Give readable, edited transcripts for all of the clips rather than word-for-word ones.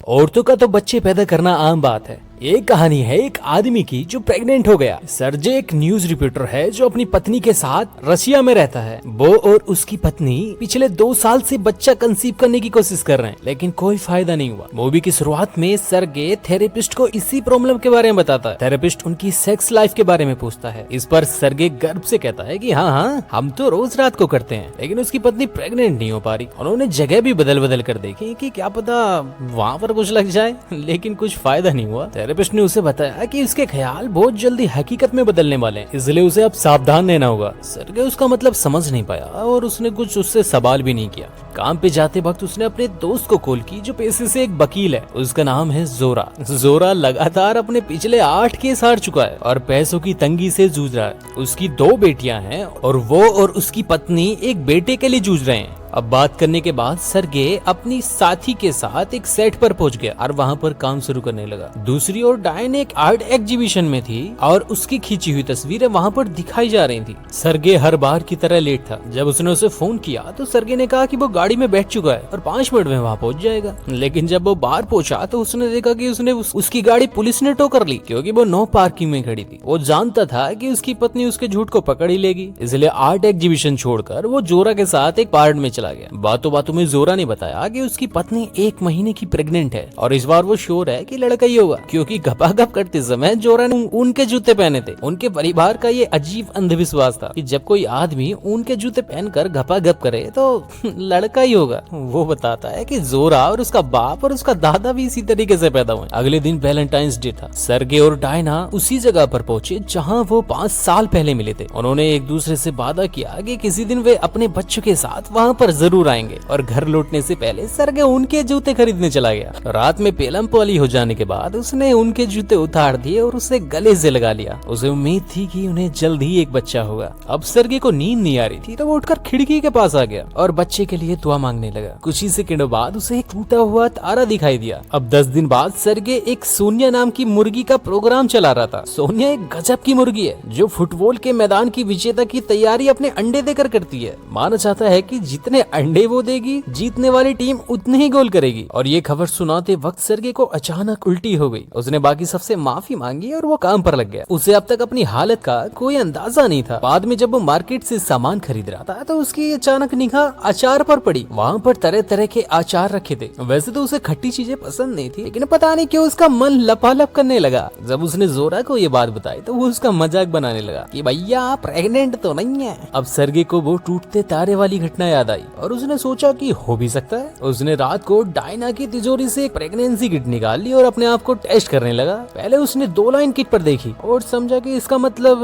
औरतों का तो बच्चे पैदा करना आम बात है। एक कहानी है एक आदमी की जो प्रेग्नेंट हो गया। सर्जे एक न्यूज रिपोर्टर है जो अपनी पत्नी के साथ रशिया में रहता है। वो और उसकी पत्नी पिछले 2 साल से बच्चा कंसीव करने की कोशिश कर रहे हैं, लेकिन कोई फायदा नहीं हुआ। मूवी की शुरुआत में सर्गे थेरेपिस्ट को इसी प्रॉब्लम के बारे में बताता है। थेरेपिस्ट उनकी सेक्स लाइफ के बारे में पूछता है। इस पर सर्गे गर्व से कहता है कि हाँ, हम तो रोज रात को करते हैं। लेकिन उसकी पत्नी प्रेग्नेंट नहीं हो पा रही। उन्होंने जगह भी बदल बदल कर देखी कि क्या पता वहाँ पर कुछ लग जाए, लेकिन कुछ फायदा नहीं हुआ। थेरेपिस्ट ने उसे बताया कि इसके ख्याल बहुत जल्दी हकीकत में बदलने वाले हैं, इसलिए उसे अब सावधान रहना होगा। सर्गे उसका मतलब समझ नहीं पाया और उसने कुछ उससे सवाल भी नहीं किया। काम पे जाते वक्त उसने अपने दोस्त को कॉल की जो पेशे से एक वकील है। उसका नाम है जोरा। जोरा लगातार अपने पिछले 8 केस हार चुका है और पैसों की तंगी से जूझ रहा है। उसकी 2 बेटियां हैं और वो और उसकी पत्नी एक बेटे के लिए जूझ रहे हैं। अब बात करने के बाद सर्गे अपनी साथी के साथ एक सेट पर पहुंच गया और वहां पर काम शुरू करने लगा। दूसरी ओर डायन एक आर्ट एग्जीबिशन में थी और उसकी खींची हुई तस्वीरें वहां पर दिखाई जा रही थी। सर्गे हर बार की तरह लेट था। जब उसने उसे फोन किया तो सर्गे ने कहा कि वो गाड़ी में बैठ चुका है और 5 मिनट में वहां पहुंच जाएगा। लेकिन जब वो बाहर पहुंचा तो उसने देखा कि उसकी गाड़ी पुलिस ने टो कर ली, क्योंकि वो नो पार्किंग में खड़ी थी। वो जानता था कि उसकी पत्नी उसके झूठ को पकड़ ही लेगी, इसलिए आर्ट एग्जीबिशन छोड़कर वो जोरा के साथ एक पार्ट में चला गया। बातों बातों में जोरा ने बताया कि उसकी पत्नी 1 महीने की प्रेग्नेंट है और इस बार वो श्योर है कि लड़का ही होगा, क्योंकि गपागप करते समय जोरा ने उनके जूते पहने थे। उनके परिवार का ये अजीब अंधविश्वास था कि जब कोई आदमी उनके जूते पहनकर गपागप करे तो लड़का ही होगा। वो बताता है कि जोरा और उसका बाप और उसका दादा भी इसी तरीके से पैदा हुए। अगले दिन वैलेंटाइंस डे था। सर्गे और डायना उसी जगह पर पहुंचे जहाँ वो 5 साल पहले मिले थे। उन्होंने एक दूसरे से वादा किया कि किसी दिन वे अपने बच्चों के साथ वहाँ पर जरूर आएंगे और घर लौटने से पहले सर्गे उनके जूते खरीदने चला गया। रात में पेलम पोली हो जाने के बाद उसने उनके जूते उतार दिए और उसे गले से लगा लिया। उसे उम्मीद थी कि उन्हें जल्द ही एक बच्चा होगा। अब सर्गे को नींद नहीं आ रही थी तो वो उठकर खिड़की के पास आ गया और बच्चे के लिए दुआ मांगने लगा। कुछ ही सेकंडों बाद उसे एक टूटा हुआ तारा दिखाई दिया। अब 10 दिन बाद सर्गे एक सोनिया नाम की मुर्गी का प्रोग्राम चला रहा था। सोनिया एक गजब की मुर्गी है जो फुटबॉल के मैदान की विजेता की तैयारी अपने अंडे देकर करती है। माना जाता है कि जितने अंडे वो देगी जीतने वाली टीम उतने ही गोल करेगी। और ये खबर सुनाते वक्त सर्गे को अचानक उल्टी हो गई। उसने बाकी सबसे माफी मांगी और वो काम पर लग गया। उसे अब तक अपनी हालत का कोई अंदाजा नहीं था। बाद में जब वो मार्केट से सामान खरीद रहा था तो उसकी अचानक निगाह अचार पर पड़ी। वहाँ पर तरह तरह के अचार रखे थे। वैसे तो उसे खट्टी चीजें पसंद नहीं थी, लेकिन पता नहीं क्यों उसका मन लपालप करने लगा। जब उसने जोरा को ये बात बताई तो वो उसका मजाक बनाने लगा कि भैया आप प्रेग्नेंट तो नहीं है। अब सर्गे को वो टूटते तारे वाली घटना याद आई और उसने सोचा कि हो भी सकता है। उसने रात को डायना की तिजोरी से एक प्रेगनेंसी किट निकाल ली और अपने आप को टेस्ट करने लगा। पहले उसने 2 लाइन किट पर देखी और समझा कि इसका मतलब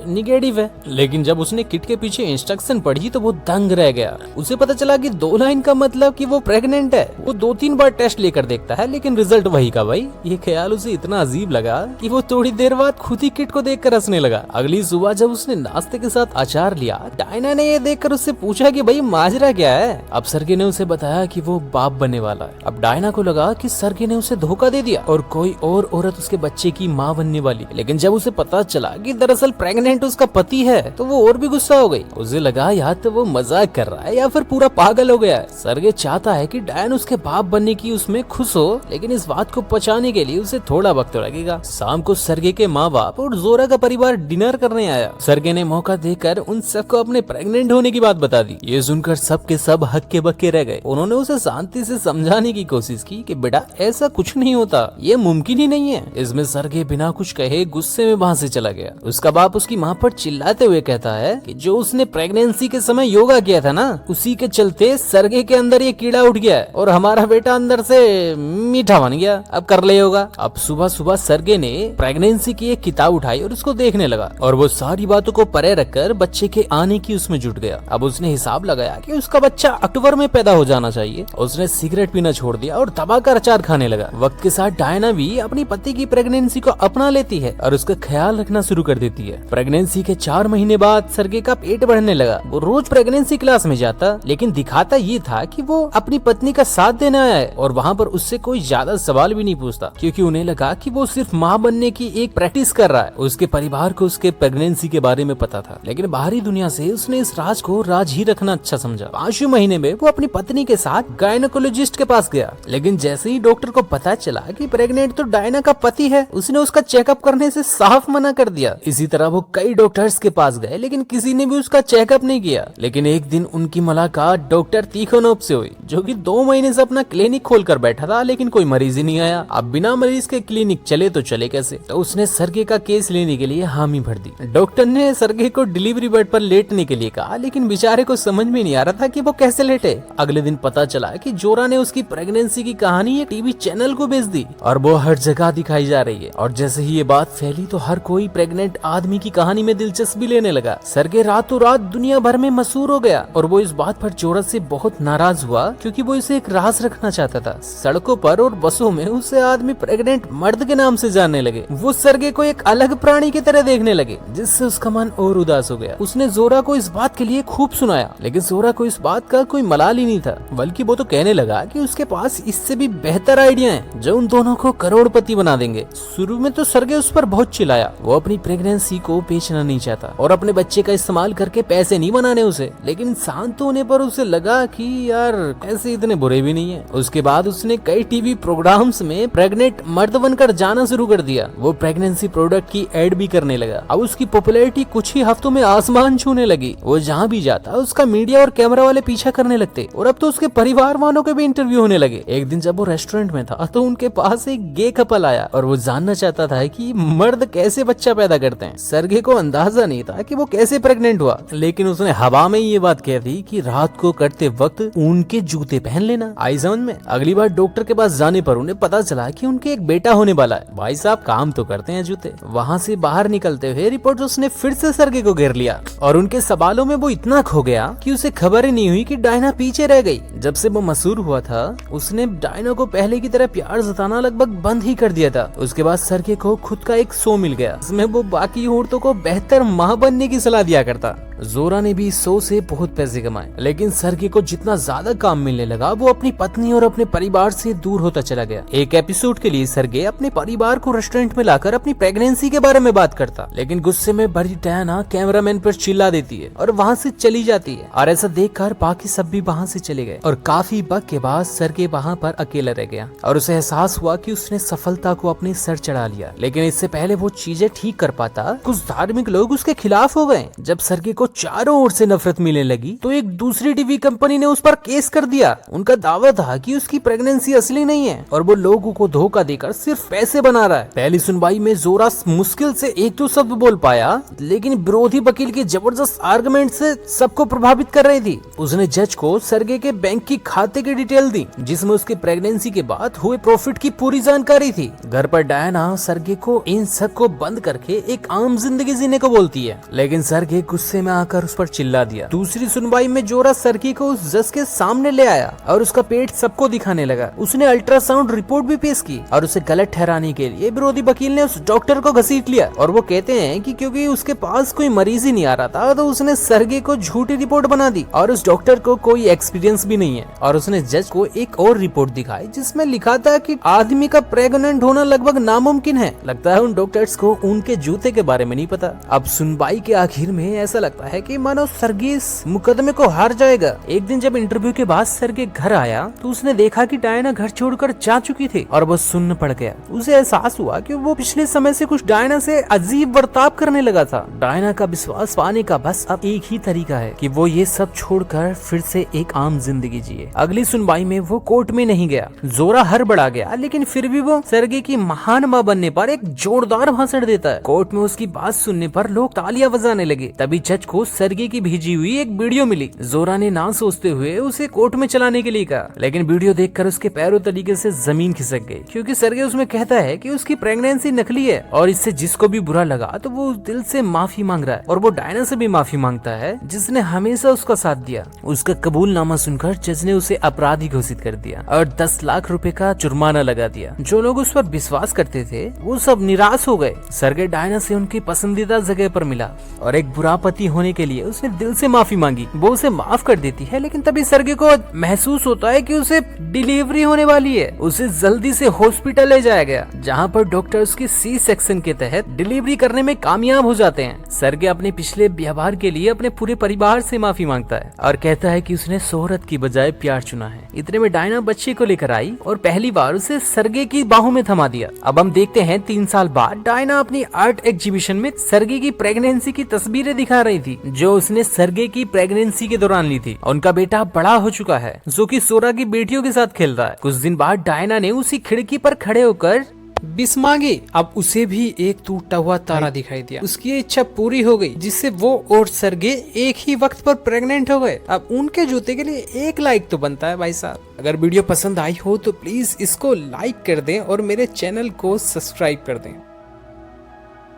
निगेटिव है, लेकिन जब उसने किट के पीछे इंस्ट्रक्शन पढ़ी तो वो दंग रह गया। उसे पता चला कि 2 लाइन का मतलब कि वो प्रेग्नेंट है। वो 2-3 बार टेस्ट लेकर देखता है, लेकिन रिजल्ट वही का वही। ये ख्याल उसे इतना अजीब लगा कि वो थोड़ी देर बाद खुद ही किट को देखकर हंसने लगा। अगली सुबह जब उसने नाश्ते के साथ अचार लिया, डायना ने ये देखकर उससे पूछा कि भाई माजरा क्या है। अब सर्गे ने उसे बताया कि वो बाप बनने वाला है। अब डायना को लगा कि सर्गे ने उसे धोखा दे दिया और कोई और औरत उसके बच्चे की माँ बनने वाली। लेकिन जब उसे पता चला कि दरअसल प्रेग्नेंट उसका पति है तो वो और भी गुस्सा हो गई। उसे लगा या तो वो मजाक कर रहा है या फिर पूरा पागल हो गया है। सर्गे चाहता है कि डायन उसके बाप बनने की उसमें खुश हो, लेकिन इस बात को पचाने के लिए उसे थोड़ा वक्त लगेगा। शाम को सर्गे के माँ बाप और जोरा का परिवार डिनर करने आया। सर्गे ने मौका देकर उन सबको अपने प्रेग्नेंट होने की बात बता दी। ये सुनकर सब के सब हक्के बक्के रह गए। उन्होंने उसे शांति से समझाने की कोशिश की कि बेटा ऐसा कुछ नहीं होता, ये मुमकिन ही नहीं है। इसमें सर्गे बिना कुछ कहे गुस्से में वहाँ से चला गया। उसका बाप उसकी माँ पर चिल्लाते हुए कहता है कि जो उसने प्रेगनेंसी के समय योगा किया था ना, उसी के चलते सर्गे के अंदर ये कीड़ा उठ गया है और हमारा बेटा अंदर से मीठा बन गया, अब कर ले योगा। अब सुबह सुबह सर्गे ने प्रेगनेंसी की एक किताब उठाई और उसको देखने लगा और वो सारी बातों को परे रखकर बच्चे के आने की उसमें जुट गया। अब उसने हिसाब लगाया कि उसका बच्चा अक्टूबर में पैदा हो जाना चाहिए। उसने सिगरेट पीना छोड़ दिया और दबाकर अचार खाने लगा। वक्त के साथ डायना भी अपनी पति की प्रेगनेंसी को अपना लेती है और उसका ख्याल रखना शुरू कर देती है। प्रेगनेंसी के 4 महीने बाद सर्गे का पेट बढ़ने लगा। वो रोज प्रेगनेंसी क्लास में जाता, लेकिन दिखाता ये था कि वो अपनी पत्नी का साथ देने आया है और वहाँ पर उससे कोई ज्यादा सवाल भी नहीं पूछता, क्योंकि उन्हें लगा कि वो सिर्फ माँ बनने की एक प्रैक्टिस कर रहा है। उसके परिवार को उसके प्रेगनेंसी के बारे में पता था, लेकिन बाहरी दुनिया से उसने इस राज को राज ही रखना अच्छा समझा। समझा। 5वें महीने में वो अपनी पत्नी के साथ गायनोकोलॉजिस्ट के पास गया, लेकिन जैसे ही डॉक्टर को पता चला कि प्रेग्नेंट तो डायना का पति है, उसने उसका चेकअप करने से साफ मना कर दिया। इसी तरह वो कई डॉक्टर्स के पास गए, लेकिन किसी ने भी उसका चेकअप नहीं किया। लेकिन एक दिन उनकी मुलाकात डॉक्टर तिखोनोव से हुई, जो कि 2 महीने से अपना क्लिनिक खोलकर बैठा था, लेकिन कोई मरीज ही नहीं आया। अब बिना मरीज के क्लिनिक चले तो चले कैसे? तो उसने सर्गे का केस लेने के लिए हामी भर दी। डॉक्टर ने सर्गे को डिलीवरी बेड पर लेटने के लिए कहा, लेकिन बेचारे को समझ में नहीं आ रहा था कि वो कैसे लेटे। अगले दिन पता चला कि जोरा ने उसकी प्रेगनेंसी की कहानी एक टीवी चैनल को भेज दी और वो हर जगह दिखाई जा रही है। और जैसे ही ये बात फैली तो हर कोई प्रेग्नेंट आदमी की कहानी में दिलचस्पी लेने लगा। सर्गे रातों रात दुनिया भर में मशहूर हो गया और वो इस बात पर जोरा से बहुत नाराज हुआ, क्योंकि वो इसे एक राज रखना चाहता था। सड़कों पर और बसों में उसे आदमी प्रेग्नेंट मर्द के नाम से जानने लगे। वो सर्गे को एक अलग प्राणी की तरह देखने लगे, जिससे उसका मन और उदास हो गया। उसने जोरा को इस बात के लिए खूब सुनाया, लेकिन जोरा को इस बात का कोई मलाल ही नहीं था, बल्कि वो तो कहने लगा कि उसके पास इससे भी बेहतर आइडिया है जो उन दोनों को करोड़पति बना देंगे। शुरू में तो सर्गे उस पर बहुत चिल्लाया। वो अपनी प्रेगनेंसी को बेचना नहीं चाहता और अपने बच्चे का इस्तेमाल करके पैसे नहीं बनाने उसे, लेकिन शांत होने पर उसे लगा कि यार ऐसे इतने बुरे भी नहीं है। उसके बाद उसने कई टीवी प्रोग्राम्स में प्रेग्नेंट मर्द बनकर जाना शुरू कर दिया। वो प्रेगनेंसी प्रोडक्ट की एड भी करने लगा। अब उसकी पॉपुलैरिटी कुछ ही हफ्तों में आसमान छूने लगी। वो जहाँ भी जाता उसका मीडिया और कैमरा वाले पीछा करने लगते और अब तो उसके परिवार वालों के भी इंटरव्यू होने लगे। एक दिन जब वो रेस्टोरेंट में था तो उनके पास एक गे कपल आया और वो जानना चाहता था कि मर्द कैसे बच्चा पैदा करते हैं। सर्गे को अंदाजा नहीं था कि वो कैसे प्रेग्नेंट हुआ, लेकिन उसने हवा में ये बात कह दी कि रात को करते वक्त ऊन के जूते पहन लेना। आई समझ में? अगली बार डॉक्टर के पास जाने पर उन्हें पता चला कि उनके एक बेटा होने वाला है। भाई साहब काम तो करते हैं जूते। वहाँ से बाहर निकलते हुए रिपोर्टर्स ने फिर से सर्गे को घेर लिया और उनके सवालों में वो इतना खो गया कि उसे खबर ही नहीं हुई कि डायना पीछे रह गई। जब से वो मशहूर हुआ था उसने डायना को पहले की तरह प्यार जताना लगभग बंद ही कर दिया था। उसके बाद सर्गे को खुद का एक शो मिल गया जिसमें वो बाकी औरतों को बेहतर मां बनने की सलाह दिया करता। जोरा ने भी इस शो से बहुत पैसे कमाए, लेकिन सर्गे को जितना ज्यादा काम मिलने लगा वो अपनी पत्नी और अपने परिवार से दूर होता चला गया। एक एपिसोड के लिए सर्गे अपने परिवार को रेस्टोरेंट में लाकर अपनी प्रेगनेंसी के बारे में बात करता, लेकिन गुस्से में भरी डायना कैमरामैन पर चिल्ला देती है और वहाँ से चली जाती है। और ऐसा देखकर बाकी सब भी वहाँ से चले गए और काफी वक्त के बाद सर्गे वहाँ पर अकेला रह गया और उसे एहसास हुआ कि उसने सफलता को अपने सर चढ़ा लिया। लेकिन इससे पहले वो चीजें ठीक कर पाता, कुछ धार्मिक लोग उसके खिलाफ हो गए। जब सर्गे को चारों ओर से नफरत मिलने लगी तो एक दूसरी टीवी कंपनी ने उस पर केस कर दिया। उनका दावा था कि उसकी प्रेगनेंसी असली नहीं है और वो लोगों को धोखा देकर सिर्फ पैसे बना रहा है। पहली सुनवाई में जोरा मुश्किल से 1-2 शब्द बोल पाया, लेकिन विरोधी वकील की जबरदस्त आर्गुमेंट से सबको प्रभावित कर रही थी। उसने जज को सर्गे के बैंक की खाते की डिटेल दी, जिसमें उसके प्रेगनेंसी के बाद हुए प्रॉफिट की पूरी जानकारी थी। घर पर डायना सर्गे को इन सब को बंद करके एक आम जिंदगी जीने को बोलती है, लेकिन सर्गे गुस्से में आकर उस पर चिल्ला दिया। दूसरी सुनवाई में जोरा सर्गे को उस जज के सामने ले आया और उसका पेट सबको दिखाने लगा। उसने अल्ट्रासाउंड रिपोर्ट भी पेश की और उसे गलत ठहराने के लिए विरोधी वकील ने उस डॉक्टर को घसीट लिया और वो कहते हैं कि क्योंकि उसके पास कोई मरीज ही नहीं आ रहा था तो उसने सर्गे को झूठी रिपोर्ट बना दी और उस डॉक्टर को कोई एक्सपीरियंस भी नहीं है। और उसने जज को एक और रिपोर्ट दिखाई जिसमें लिखा था कि आदमी का प्रेग्नेंट होना लगभग नामुमकिन है। लगता है उन डॉक्टर्स को उनके जूते के बारे में नहीं पता। अब सुनवाई के आखिर में ऐसा लगता है कि मानो सर्गे इस मुकदमे को हार जाएगा। एक दिन जब इंटरव्यू के बाद सर्गे घर आया तो उसने देखा कि डायना घर छोड़कर जा चुकी थी और वो सुन्न पड़ गया। उसे एहसास हुआ कि वो पिछले समय से कुछ डायना से अजीब बर्ताव करने लगा था। डायना का विश्वास पाने का बस अब एक ही तरीका है कि वो ये सब छोड़कर फिर से एक आम जिंदगी जिए। अगली सुनवाई में वो कोर्ट में नहीं गया। जोरा हड़बड़ा गया, लेकिन फिर भी वो सर्गे की महान मां बनने पर एक जोरदार भाषण देता है। कोर्ट में उसकी बात सुनने पर लोग तालियां बजाने लगे। तभी जज को सर्गे की भेजी हुई एक वीडियो मिली। जोरा ने ना सोचते हुए उसे कोर्ट में चलाने के लिए कहा, लेकिन वीडियो देखकर उसके पैरों तरीके से जमीन खिसक गई, क्योंकि सर्गे उसमें कहता है कि उसकी प्रेगनेंसी नकली है और इससे जिसको भी बुरा लगा तो वो दिल से माफी मांग रहा है और वो डायना से भी माफी मांगता है जिसने हमेशा उसका साथ दिया। उसका कबूलनामा सुनकर जज ने उसे अपराधी घोषित कर दिया और 10 लाख रुपए का जुर्माना लगा दिया। जो लोग उस पर विश्वास करते थे वो सब निराश हो गए। सर्गे डायना से उनकी पसंदीदा जगह पर मिला और एक बुरा पति होने होने के लिए उसने दिल से माफी मांगी। वो उसे माफ कर देती है, लेकिन तभी सर्गे को महसूस होता है कि उसे डिलीवरी होने वाली है। उसे जल्दी से हॉस्पिटल ले जाया गया, जहाँ पर डॉक्टर उसकी सी सेक्शन के तहत डिलीवरी करने में कामयाब हो जाते हैं। सर्गे अपने पिछले व्यवहार के लिए अपने पूरे परिवार से माफी मांगता है और कहता है कि उसने शोहरत की बजाय प्यार चुना है। इतने में डायना बच्चे को लेकर आई और पहली बार उसे सर्गे की बाहों में थमा दिया। अब हम देखते हैं 3 साल बाद डायना अपनी आर्ट एग्जीबिशन में सर्गे की प्रेगनेंसी की तस्वीरें दिखा रही थी, जो उसने सर्गे की प्रेगनेंसी के दौरान ली थी। उनका बेटा बड़ा हो चुका है, जो कि सोरा की बेटियों के साथ खेल रहा है। कुछ दिन बाद डायना ने उसी खिड़की पर खड़े होकर बिस मांगी। अब उसे भी एक टूटा हुआ तारा दिखाई दिया। उसकी इच्छा पूरी हो गई, जिससे वो और सर्गे एक ही वक्त पर प्रेग्नेंट हो गए। अब उनके जूते के लिए 1 लाइक तो बनता है भाई साहब। अगर वीडियो पसंद आई हो तो प्लीज इसको लाइक कर दें और मेरे चैनल को सब्सक्राइब कर दें।